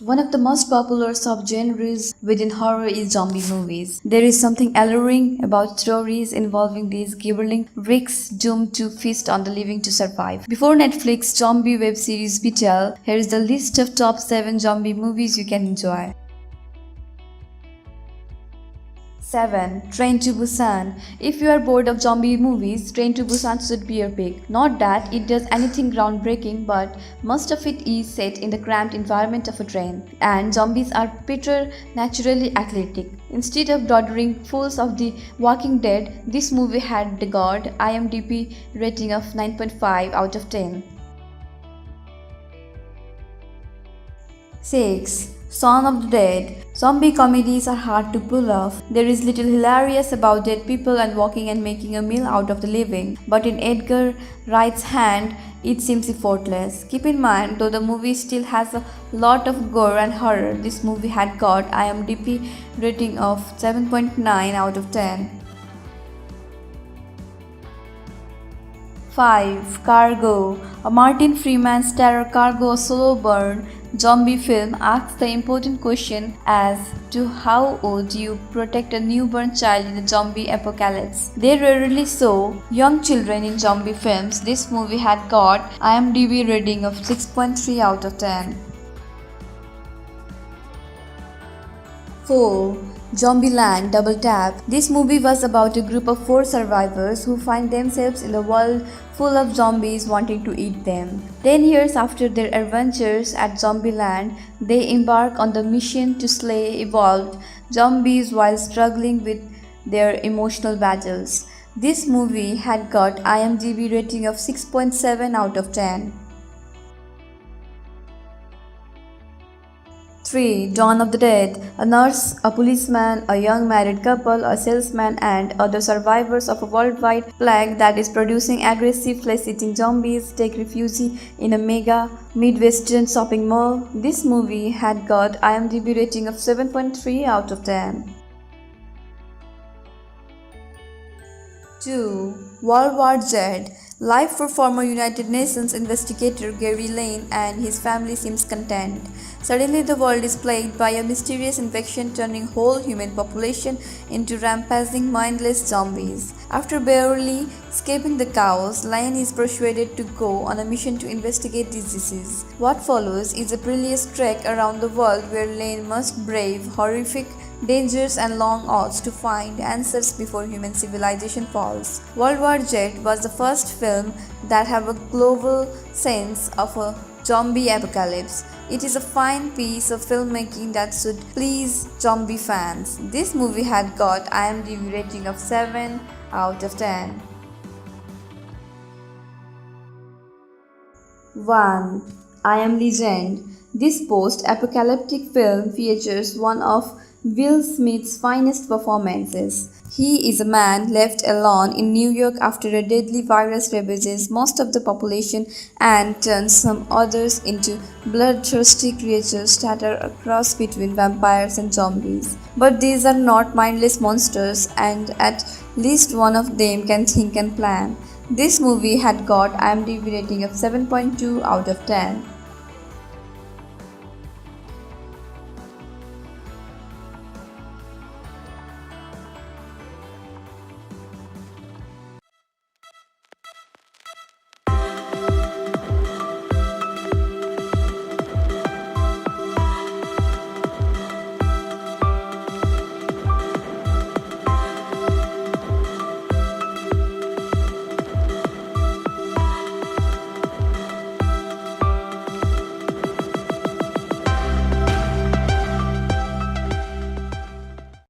One of the most popular subgenres within horror is zombie movies. There is something alluring about stories involving these gibbering wrecks doomed to feast on the living to survive. Before Netflix zombie web series we tell, here is the list of top 7 zombie movies you can enjoy. 7. Train to Busan. If you are bored of zombie movies, Train to Busan should be your pick. Not that it does anything groundbreaking, but most of it is set in the cramped environment of a train, and zombies are preternaturally athletic. Instead of doddering fools of The Walking Dead, this movie had the god IMDb rating of 9.5 out of 10. 6. Shaun of the Dead. Zombie comedies are hard to pull off. There is little hilarious about dead people and walking and making a meal out of the living. But in Edgar Wright's hand, it seems effortless. Keep in mind, though the movie still has a lot of gore and horror, this movie had got IMDb rating of 7.9 out of 10. 5. Cargo. A Martin Freeman starrer Cargo, a slow burn zombie film, asks the important question as to how would you protect a newborn child in a zombie apocalypse. They rarely show young children in zombie films. This movie had got IMDb rating of 6.3 out of 10. 4. Zombieland Double Tap. This movie was about a group of 4 survivors who find themselves in a world full of zombies wanting to eat them. 10 years after their adventures at Zombieland, they embark on the mission to slay evolved zombies while struggling with their emotional battles. This movie had got IMDb rating of 6.7 out of 10. 3. Dawn of the Dead. A nurse, a policeman, a young married couple, a salesman, and other survivors of a worldwide plague that is producing aggressive flesh-eating zombies take refuge in a mega Midwestern shopping mall. This movie had got IMDb rating of 7.3 out of 10. 2. World War Z. Life for former United Nations investigator Gary Lane and his family seems content. Suddenly the world is plagued by a mysterious infection turning whole human population into rampaging mindless zombies. After barely escaping the chaos, Lane is persuaded to go on a mission to investigate this disease. What follows is a perilous trek around the world where Lane must brave horrific dangers and long odds to find answers before human civilization falls. World War Z was the first film that have a global sense of a zombie apocalypse. It is a fine piece of filmmaking that should please zombie fans. This movie had got IMDb rating of 7 out of 10. 1. I Am Legend. This post-apocalyptic film features one of Will Smith's finest performances. He is a man left alone in New York after a deadly virus ravages most of the population and turns some others into bloodthirsty creatures scattered across between vampires and zombies. But these are not mindless monsters, and at least one of them can think and plan. This movie had got IMDb rating of 7.2 out of 10.